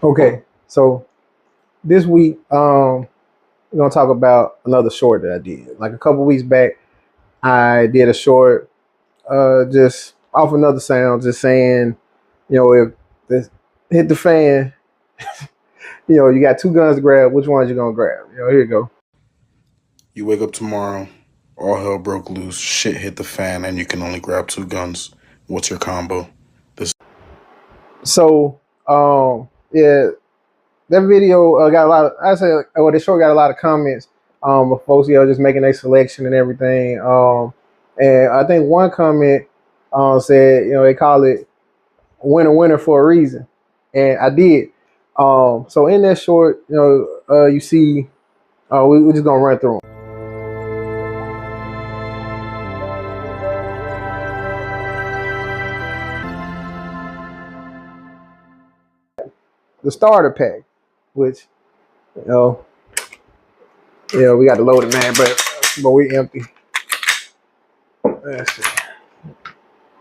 Okay, so this week, we're gonna talk about another short that I did. Like a couple weeks back, I did a short, just off another sound, just saying, if this hit the fan, you got two guns to grab. Which ones you gonna grab? Here you go. You wake up tomorrow, all hell broke loose, shit hit the fan, and you can only grab two guns. What's your combo? This So, yeah, that video got a lot of. I said, well, the short got a lot of comments. Of folks, just making a selection and everything. And I think one comment said, they call it winner winner for a reason, and I did. So in that short, you see, we're just gonna run through them. The starter pack, which you know, we got the loaded man, but we empty. That's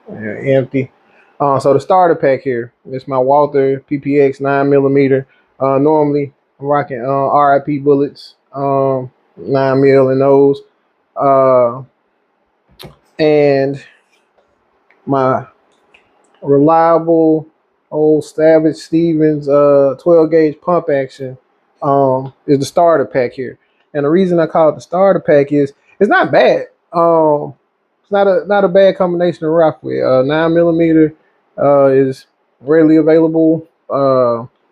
empty. So the starter pack here, it's my Walther PPX 9mm. Normally I'm rocking RIP bullets, 9mm in those, uh, and my reliable old Savage Stevens 12 gauge pump action is the starter pack here. And the reason I call it the starter pack is it's not bad. It's not a bad combination to rock with. 9mm is readily available.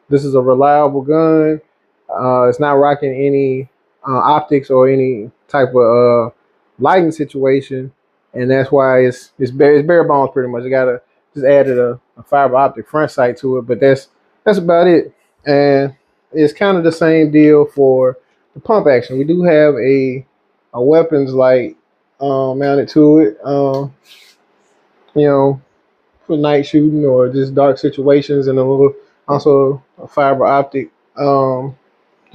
This is a reliable gun. It's not rocking any optics or any type of lighting situation, and that's why it's bare bones pretty much. You gotta just added a fiber optic front sight to it, but that's about it. And it's kind of the same deal for the pump action. We do have a weapons light mounted to it, you know, for night shooting or just dark situations, and a little also a fiber optic to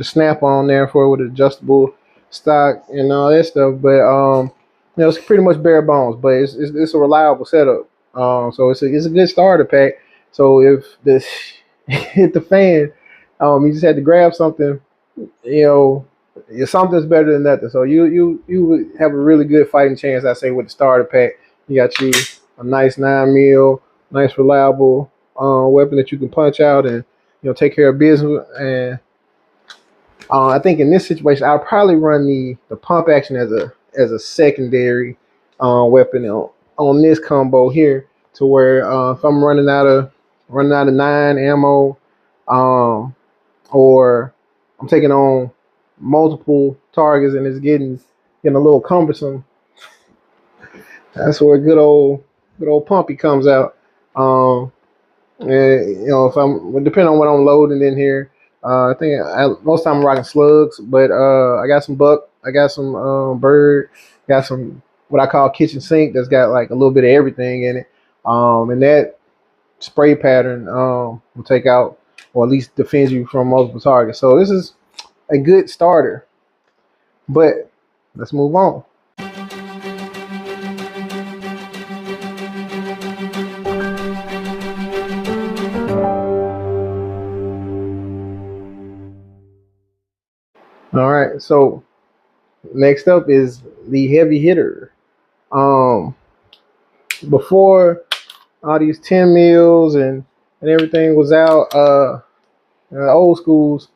snap on there for with adjustable stock and all that stuff. But it's pretty much bare bones, but it's a reliable setup. So it's a good starter pack. So if this hit the fan, you just had to grab something. You know, something's better than nothing. So you would have a really good fighting chance. I say with the starter pack, you got you a nice 9mm, nice reliable weapon that you can punch out and take care of business. And I think in this situation, I'll probably run the pump action as a secondary weapon on this combo here, to where if I'm running out of 9 ammo, um, or I'm taking on multiple targets and it's getting a little cumbersome, that's where good old Pumpy comes out. Um, and, if I'm depending on what I'm loading in here, I think most time I'm rocking slugs, but I got some buck, I got some bird, got some what I call kitchen sink that's got like a little bit of everything in it. And that spray pattern will take out or at least defends you from multiple targets. So this is a good starter, but let's move on. All right, so next up is the heavy hitter. Um, Before all these 10 mils and everything was out, old schools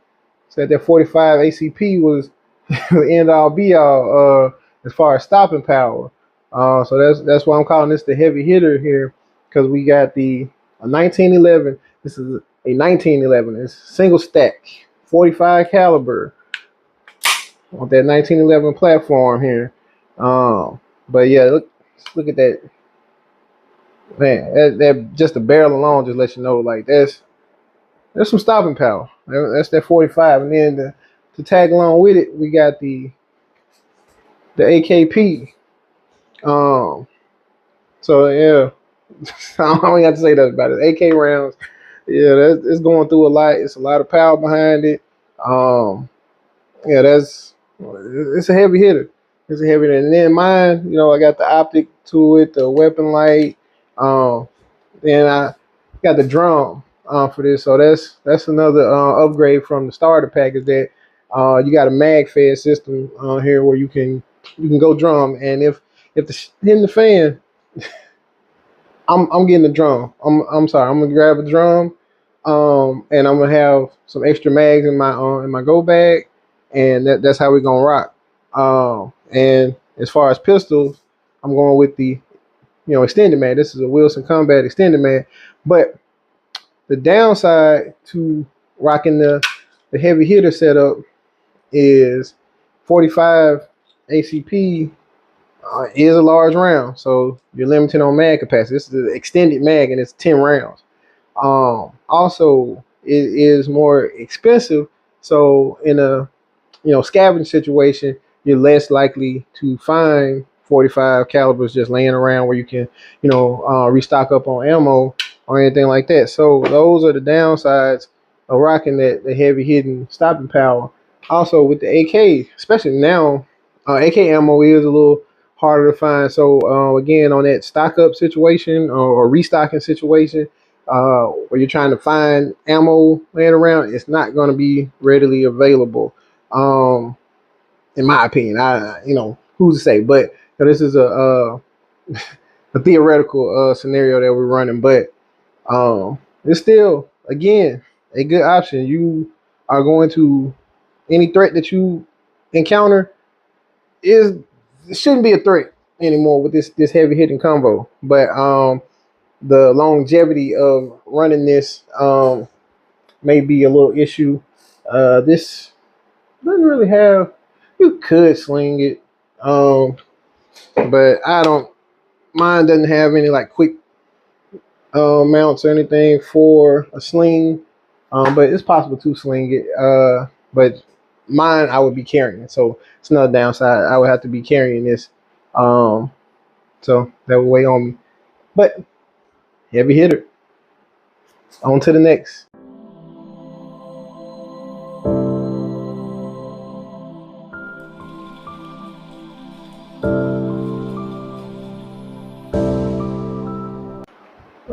said that 45 ACP was the end all be all as far as stopping power. So that's why I'm calling this the heavy hitter here, because we got a 1911. This is a 1911. It's single stack, 45 caliber on that 1911 platform here. But yeah, look at that, man. That just the barrel alone just lets you know, like, there's some stopping power. That's that 45, and then to tag along with it, we got the AKP. Um, so yeah, I only got to say that about it. AK rounds, yeah, it's going through a lot. It's a lot of power behind it. Um, yeah, it's a heavy hitter. It's a heavy hitter. And then mine, I got the optic to it, the weapon light. Then I got the drum. for this. So that's another upgrade from the starter pack is that you got a mag fed system here where you can go drum, and if the hitting the fan, I'm getting the drum. I'm sorry. I'm gonna grab a drum, and I'm gonna have some extra mags in my go bag, and that's how we're gonna rock. And as far as pistols, I'm going with the extended mag. This is a Wilson Combat extended mag, but the downside to rocking the heavy hitter setup is 45 ACP is a large round, so you're limited on mag capacity. This is the extended mag, and it's 10 rounds. Also, it is more expensive, so in a scavenging situation, you're less likely to find 45 calibers just laying around where you can restock up on ammo or anything like that. So those are the downsides of rocking the heavy hitting stopping power. Also with the AK, especially now, AK ammo is a little harder to find. So again, on that stock up situation or restocking situation, where you're trying to find ammo laying around, it's not going to be readily available. In my opinion, who's to say, but this is a theoretical scenario that we're running, but it's still again a good option. You are going to any threat that you encounter is it shouldn't be a threat anymore with this heavy hitting combo, but the longevity of running this may be a little issue. This doesn't really have. You could sling it, but I don't. Mine doesn't have any like quick mounts or anything for a sling, but it's possible to sling it. But mine, I would be carrying, so it's another downside. I would have to be carrying this, so that would weigh on me. But heavy hitter. On to the next.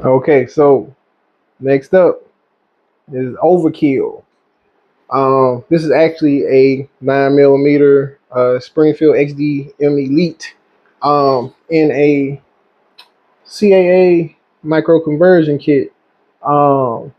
Okay, so next up is overkill. This is actually a 9mm Springfield XDM Elite in a CAA micro conversion kit. So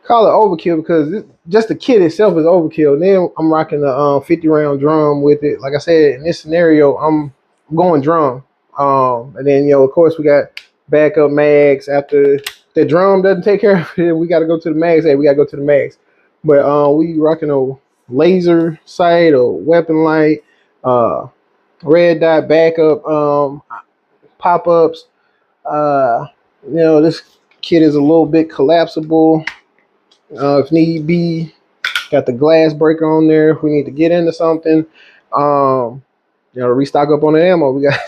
call it overkill because just the kit itself is overkill. And then I'm rocking the 50 round drum with it. Like I said, in this scenario, I'm going drum. And then of course we got backup mags after the drum doesn't take care of it. We got to go to the mags. Hey, we got to go to the mags. But we rocking a laser sight or weapon light, red dot backup pop ups. This kit is a little bit collapsible if need be. Got the glass breaker on there if we need to get into something. Restock up on the ammo. We got,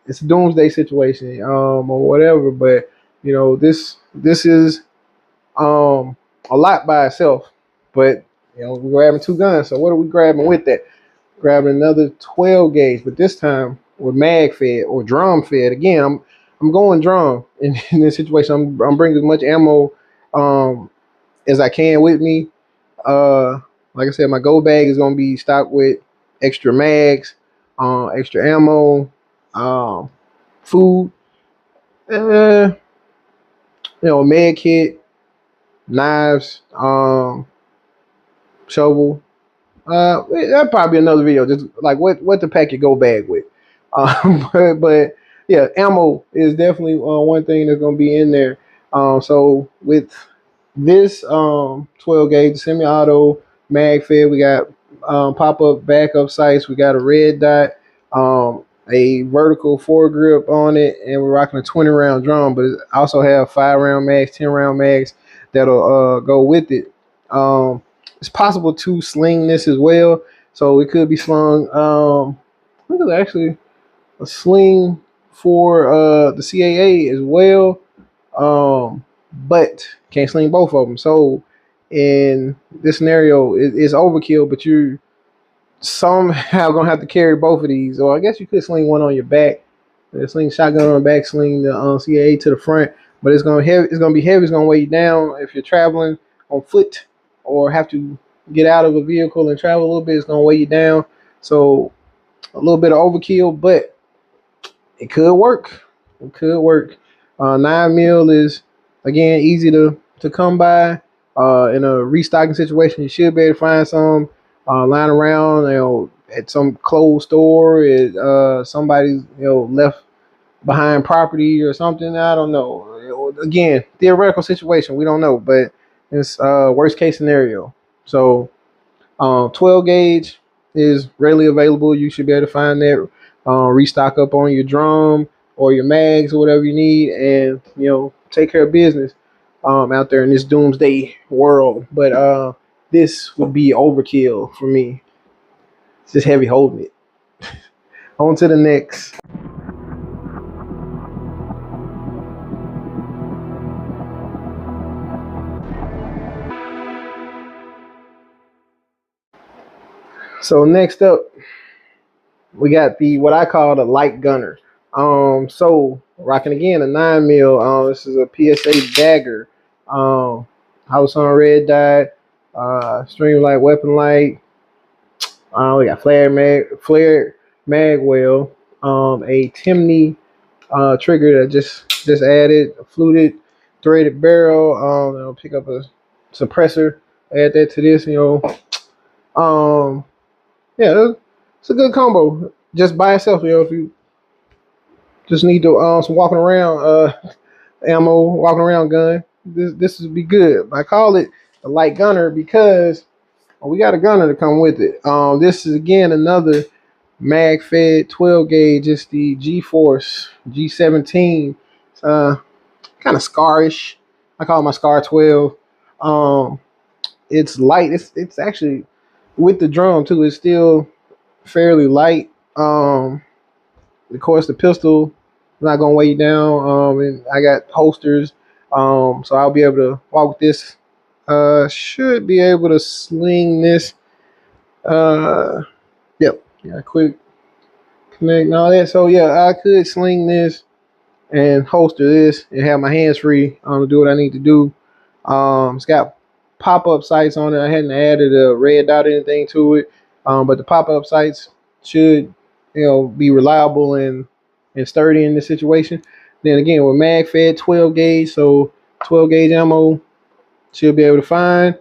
it's a doomsday situation, or whatever. But this is a lot by itself. But we're grabbing two guns. So what are we grabbing with that? Grabbing another 12 gauge, but this time with mag fed or drum fed. Again, I'm going drum in this situation. I'm bringing as much ammo as I can with me. Like I said, my go bag is gonna be stocked with extra mags, extra ammo, food, med kit, knives, shovel. That'd probably be another video, just like what to pack your go bag with. But yeah, ammo is definitely one thing that's gonna be in there. So with this 12 gauge semi-auto mag fed, we got pop-up backup sights. We got a red dot, a vertical foregrip on it, and we're rocking a 20 round drum. But it also have 5 round mags, 10 round mags that'll go with it. It's possible to sling this as well, so it could be slung. I think it's actually a sling for the CAA as well. But can't sling both of them. So in this scenario, it's overkill, but you're somehow gonna have to carry both of these. Or I guess you could sling one on your back, sling shotgun on the back, sling the CAA to the front. but it's gonna heavy. It's gonna be heavy. It's gonna weigh you down if you're traveling on foot or have to get out of a vehicle and travel a little bit. It's gonna weigh you down. So a little bit of overkill, but it could work. It could work. 9 mil is again easy to come by. In a restocking situation, you should be able to find some lying around, at some closed store. At somebody's left behind property or something. I don't know. Again, theoretical situation. We don't know, but it's worst case scenario. So 12 gauge is readily available. You should be able to find that. Restock up on your drum or your mags or whatever you need, and take care of business out there in this doomsday world. But this would be overkill for me. It's just heavy holding it. On to the next. So next up, we got the what I call the light gunner. So rocking again a 9 mil. This is a PSA dagger. House on red dot. Streamlight weapon light. We got flare mag well. A Timney trigger that just added. A fluted threaded barrel. I'll pick up a suppressor. Add that to this. Um, yeah, it's a good combo just by itself. If you just need to some walking around ammo, walking around gun, this would be good. I call it a light gunner because we got a gunner to come with it. This is again another mag fed 12 gauge. It's the G-Force G17. Kind of scarish. I call it my Scar 12. It's light. It's actually with the drum too. It's still fairly light. Of course, the pistol is not gonna weigh you down. And I got holsters, so I'll be able to walk with this. Should be able to sling this. Yep, yeah, quick connect and all that. So yeah, I could sling this and holster this and have my hands free to do what I need to do. It's got pop-up sights on it. I hadn't added a red dot or anything to it, but the pop-up sights should, be reliable and sturdy in this situation. Then again, with mag fed 12 gauge, so 12 gauge ammo should be able to find.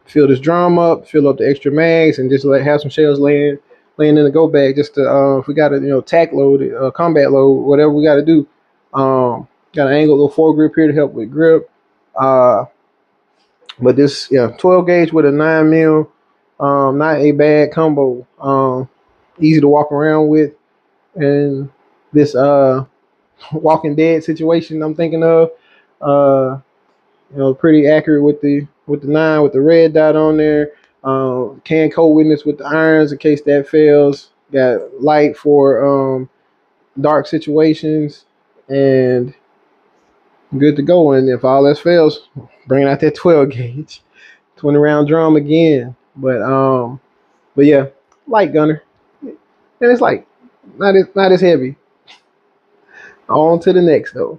Fill this drum up, fill up the extra mags, and just have some shells laying in the go bag. Just to if we got to tack load, combat load, whatever we got to do. Got an angled little foregrip here to help with grip. But this 12 gauge with a 9 mil, not a bad combo. Easy to walk around with, and this Walking Dead situation I'm thinking of. Pretty accurate with the 9 with the red dot on there. Can co-witness with the irons in case that fails. Got light for dark situations, and good to go. And if all else fails, bringing out that 12 gauge, 20 round drum again. But yeah, light gunner, and it's like not as heavy. On to the next though.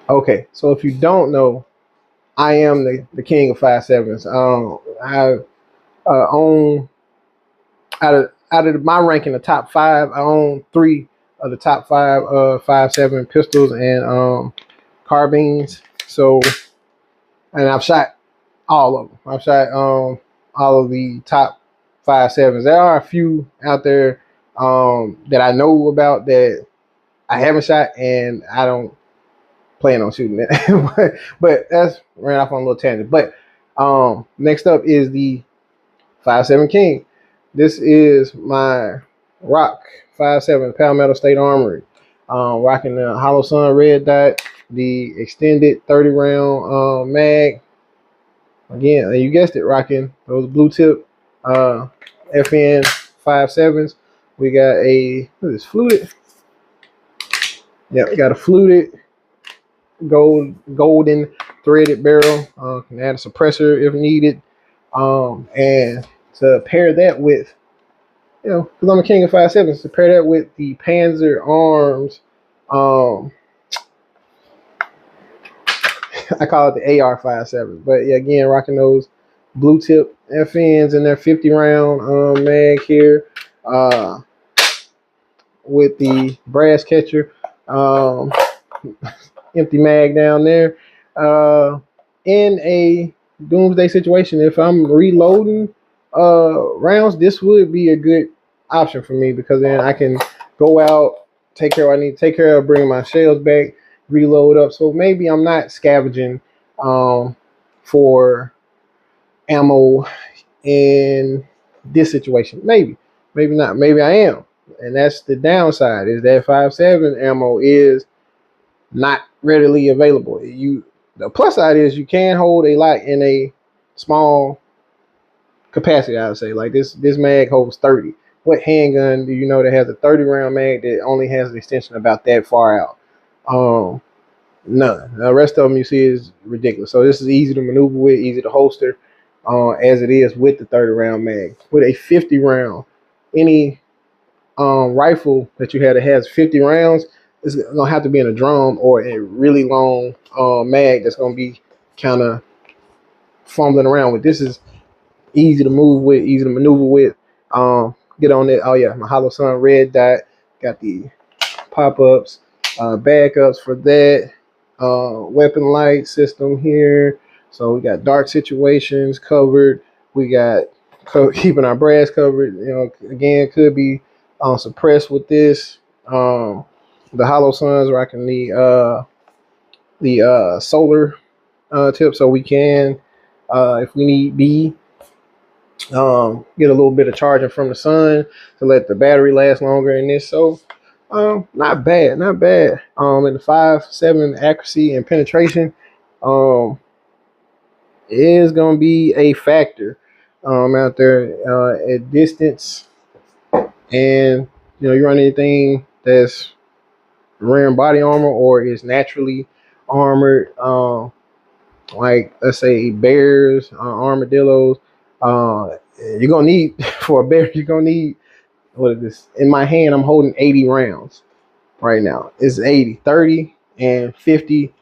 Okay, so if you don't know, I am the king of 5.7s. I own out of my ranking, the top five. I own three of the top five 5.7 pistols and carbines. So, and I've shot all of them. I've shot all of the top 5.7s. There are a few out there that I know about that I haven't shot, and I don't plan on shooting it. but that's ran off on a little tangent. But next up is the 5.7 King. This is my Rock 5.7 Palmetto State Armory. Rocking the Hollow Sun red dot, the extended 30 round mag. Again, you guessed it, rocking those blue tip FN 5.7s. We got what is this, fluted? Yeah, we got a fluted golden threaded barrel. Can add a suppressor if needed. And to pair that with, because I'm a king of 5.7s, to pair that with the Panzer Arms, um, I call it the AR 5.7. But yeah, again, rocking those blue tip FNs and their 50 round mag here, with the brass catcher, um, empty mag down there. In a doomsday situation, if I'm reloading rounds, this would be a good option for me, because then I can go out, take care of what I need to take care of, bring my shells back, reload up. So maybe I'm not scavenging for ammo in this situation. Maybe not. Maybe I am, and that's the downside. Is that 5.7 ammo is not readily available. The plus side is you can hold a lot in a small capacity. I would say, like this mag holds 30. What handgun do you know that has a 30 round mag that only has an extension about that far out? None. The rest of them you see is ridiculous. So this is easy to maneuver with, easy to holster, as it is with the 30 round mag. With a 50 round, any rifle that you have that has 50 rounds is gonna have to be in a drum or a really long mag that's gonna be kind of fumbling around with. This is easy to move with, easy to maneuver with. Get on it. Oh yeah, my Hollow Sun red dot got the pop-ups, backups for that, weapon light system here. So we got dark situations covered. We got keeping our brass covered. Again, could be suppressed with this. The Hollow Suns rocking the solar tip, so we can, if we need be, get a little bit of charging from the sun to let the battery last longer in this. So not bad, not bad. In the 5.7 accuracy and penetration, is gonna be a factor out there at distance. And you run anything that's wearing body armor or is naturally armored, like let's say bears, armadillos. You're gonna need for a bear. You're gonna need, what is this? In my hand, I'm holding 80 rounds right now. It's 80, 30, and 50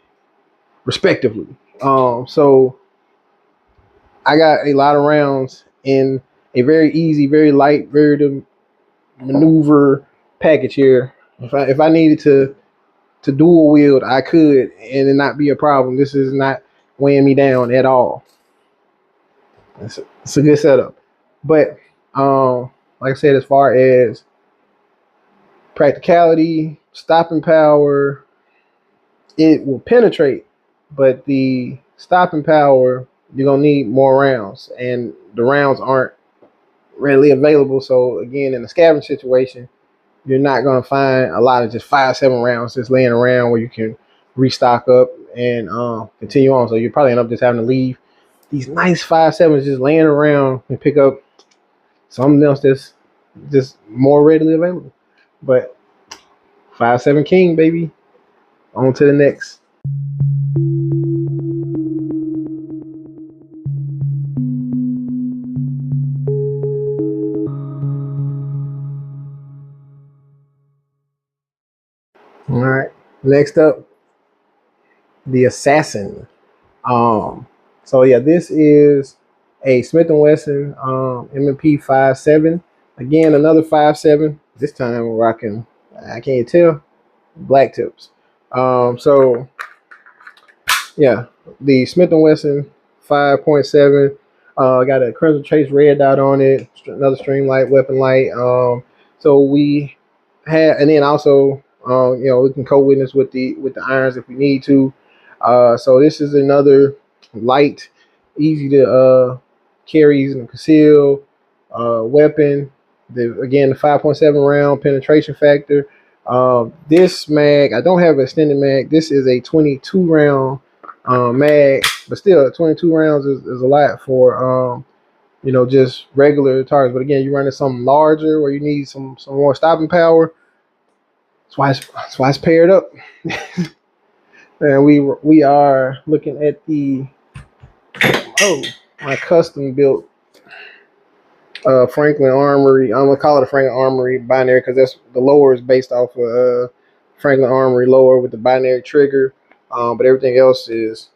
respectively. So I got a lot of rounds in a very easy, very light, very to maneuver package here. If I needed to dual wield, I could, and it not be a problem. This is not weighing me down at all. It's a good setup. But like I said, as far as practicality, stopping power, it will penetrate, but the stopping power, you're gonna need more rounds, and the rounds aren't readily available. So again, in a scavenge situation, you're not gonna find a lot of just 5.7 rounds just laying around where you can restock up and continue on. So you probably end up just having to leave these nice 5.7s just laying around and pick up something else that's just more readily available. But 5.7 King, baby. On to the next. All right. Next up, the Assassin. Um, so yeah, this is a Smith & Wesson M&P 5.7. Again, another 5.7. This time we're rocking, I can't tell, black tips. So yeah, the Smith & Wesson 5.7. Got a Crimson Trace red dot on it. Another Streamlight weapon light. So we had, and then also, we can co-witness with the irons if we need to. So this is another light, easy to carry and conceal weapon. Again, the 5.7 round penetration factor. This mag, I don't have an extended mag. This is a 22 round mag, but still 22 rounds is a lot for just regular targets. But again, you're running something larger where you need some more stopping power. That's why it's paired up. And we are looking at the my custom built Franklin Armory. I'm gonna call it a Franklin Armory binary because that's the lower is based off of Franklin Armory lower with the binary trigger, but everything else is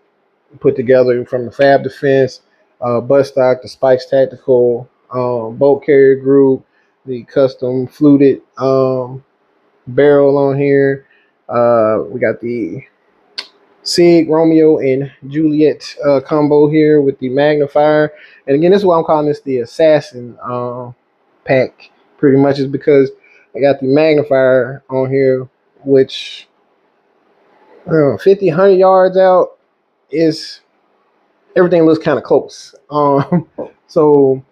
put together from the Fab Defense, butt stock, the Spikes Tactical, bolt carrier group, the custom fluted barrel on here. We got the Sig Romeo and Juliet combo here with the magnifier. And again, this is why I'm calling this the Assassin pack. Pretty much is because I got the magnifier on here, which 50, 100 yards out is everything looks kind of close. So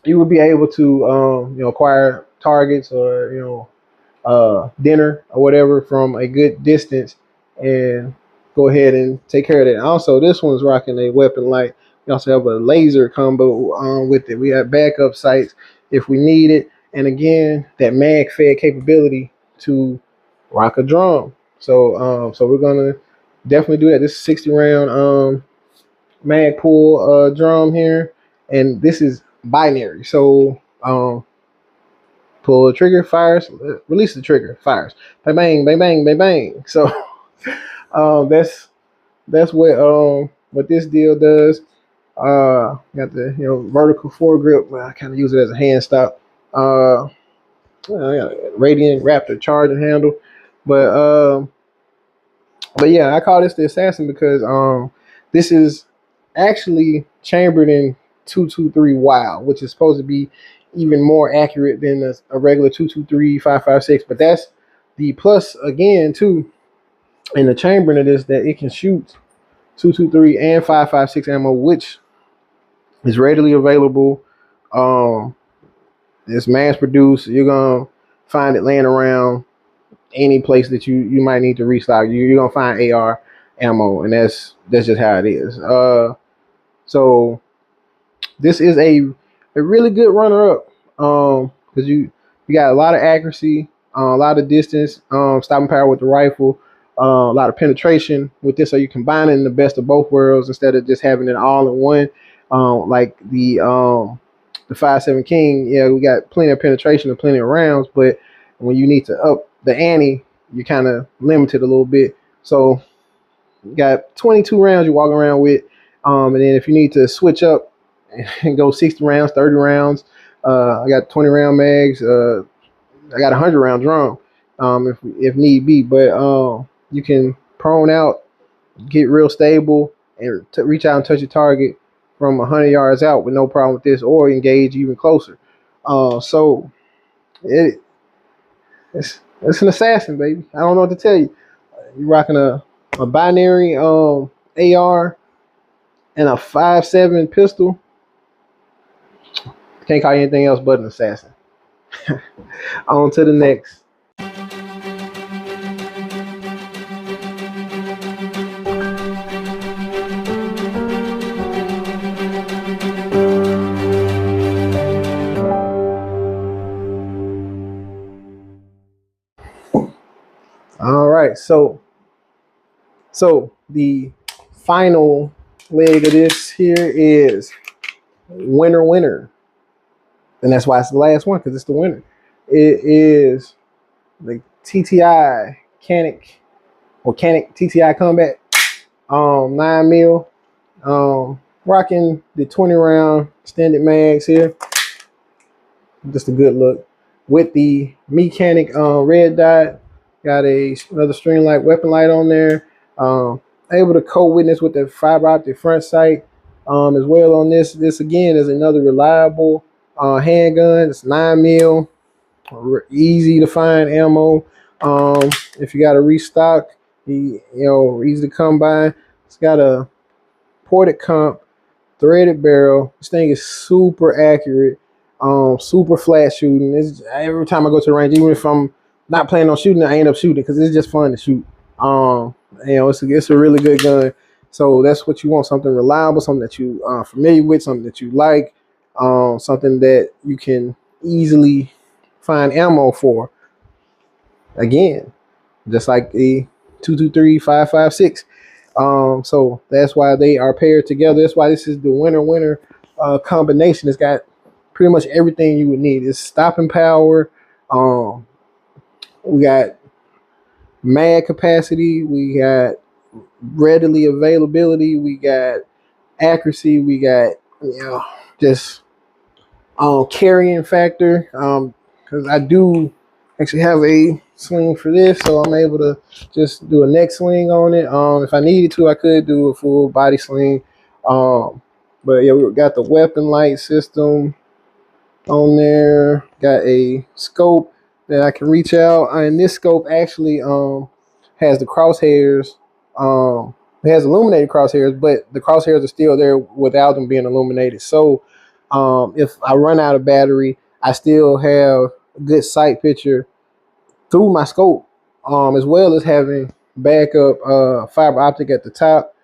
you would be able to acquire targets or dinner or whatever from a good distance and go ahead and take care of that. Also, this one's rocking a weapon light. We also have a laser combo with it. We have backup sights if we need it, and again that mag fed capability to rock a drum. So we're gonna definitely do that. This is 60 round mag pull drum here, and this is binary. So pull the trigger, fires, release the trigger, fires, bang bang bang bang bang bang. So that's what this deal does. Got the vertical foregrip. Well, I kind of use it as a hand stop. I got a Radiant Raptor charging handle, but yeah, I call this the Assassin because this is actually chambered in 223 Wow, which is supposed to be even more accurate than a regular 223 5.56. But that's the plus again too in the chambering of this, that it can shoot 223 and 5.56 ammo, which is readily available. It's mass produced. You're gonna find it laying around any place that you might need to restock. You're gonna find AR ammo, and that's just how it is. So this is a really good runner up because you got a lot of accuracy, a lot of distance, stopping power with the rifle, a lot of penetration with this. So you combining the best of both worlds instead of just having it all in one. Like the 5.7 King, yeah, we got plenty of penetration and plenty of rounds, but when you need to up the ante, you're kind of limited a little bit. So you got 22 rounds you walk around with, and then if you need to switch up and go 60 rounds, 30 rounds, I got 20 round mags. I got a 100 round drum if need be, but you can prone out, get real stable, and reach out and touch your target from 100 yards out with no problem with this, or engage even closer. So it's an assassin, baby. I don't know what to tell you. You're rocking a binary AR and a 5.7 pistol. Can't call you anything else but an assassin. On to the next. All right, so the final leg of this here is winner, and that's why it's the last one, because it's the winner. It is the TTI Canic TTI Combat 9mm, rocking the 20 round extended mags here. Just a good look with the mechanic red dot. Got another string light weapon light on there. Able to co-witness with the fiber optic front sight as well on this. This again is another reliable handgun. It's 9mm, easy to find ammo. If you got to restock, easy to come by. It's got a ported comp, threaded barrel. This thing is super accurate, super flat shooting. Every time I go to the range, even if I'm not planning on shooting, I end up shooting because it's just fun to shoot. It's a really good gun. So that's what you want, something reliable, something that you are familiar with, something that you like, something that you can easily find ammo for. Again, just like the 223 5.56. So that's why they are paired together. That's why this is the winner combination. It's got pretty much everything you would need. It's stopping power. We got mad capacity. We got readily availability. We got accuracy. We got just carrying factor. Because I do actually have a sling for this, so I'm able to just do a neck sling on it. If I needed to, I could do a full body sling. But yeah, we got the weapon light system on there. Got a scope that I can reach out, and this scope actually has the crosshairs. It has illuminated crosshairs, but the crosshairs are still there without them being illuminated. So if I run out of battery, I still have a good sight picture through my scope, as well as having backup fiber optic at the top.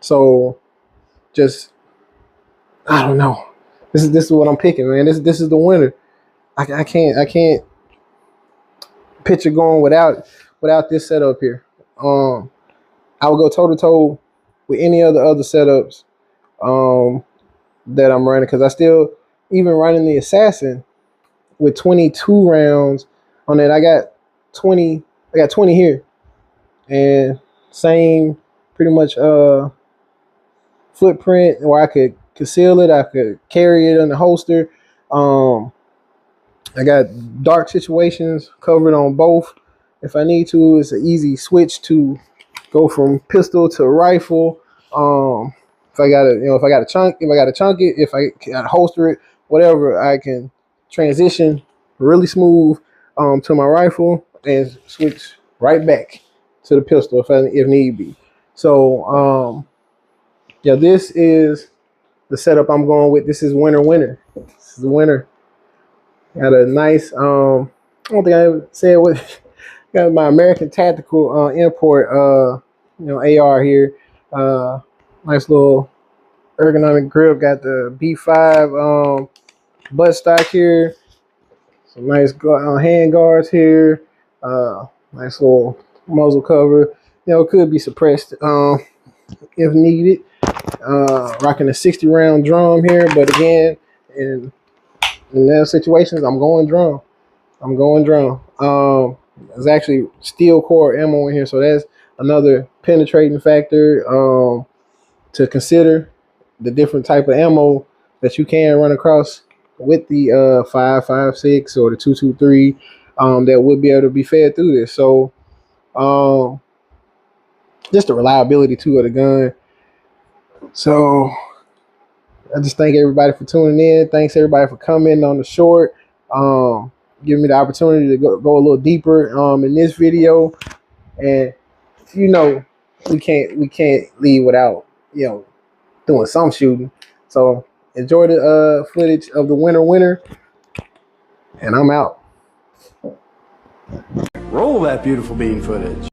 So just I don't know. This is what I'm picking, man. This is the winner. I can't picture going without this setup here. I would go toe to toe with any of the other setups that I'm running, because I still, even running the assassin with 22 rounds on it, I got 20 here, and same pretty much footprint where I could conceal it, I could carry it in the holster. I got dark situations covered on both. If I need to, it's an easy switch to go from pistol to rifle. If I gotta chunk it, if I gotta holster it, whatever, I can transition really smooth to my rifle and switch right back to the pistol if need be. So yeah, this is the setup I'm going with. This is winner. This is the winner. Got a nice I don't think I ever said what. Got my American Tactical import AR here. Nice little ergonomic grip. Got the B5 buttstock here. Some nice hand guards here. Nice little muzzle cover. It could be suppressed if needed. Rocking a 60 round drum here, but again, in those situations, I'm going drum. There's actually steel core ammo in here, so that's another penetrating factor to consider. The different type of ammo that you can run across with the 5.56 or the 223 that would be able to be fed through this. So just the reliability too of the gun. So I just thank everybody for tuning in. Thanks everybody for coming on the short. Giving me the opportunity to go a little deeper in this video. And we can't leave without doing some shooting. So enjoy the footage of the winner, and I'm out. Roll that beautiful bean footage.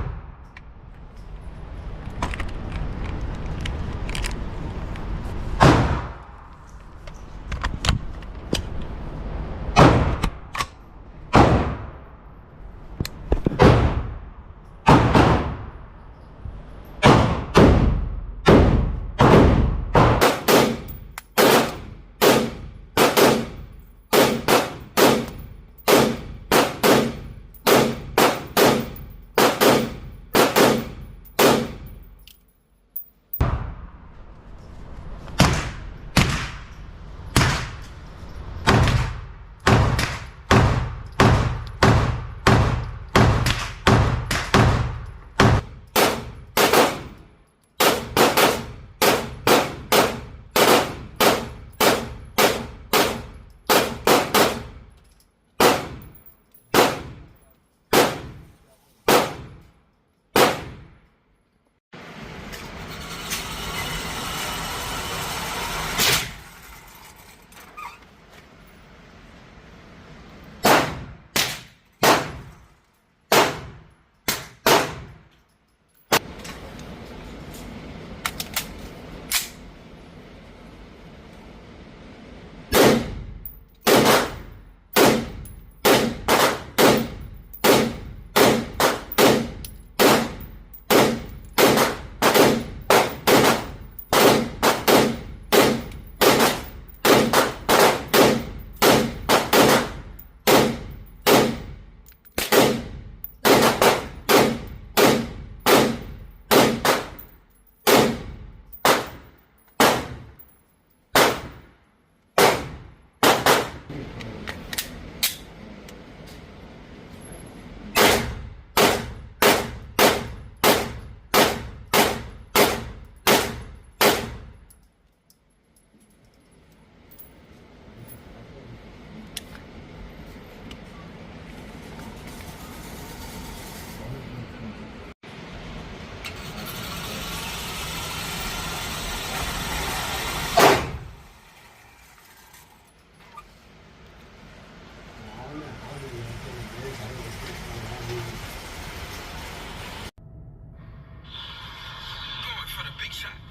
big shot.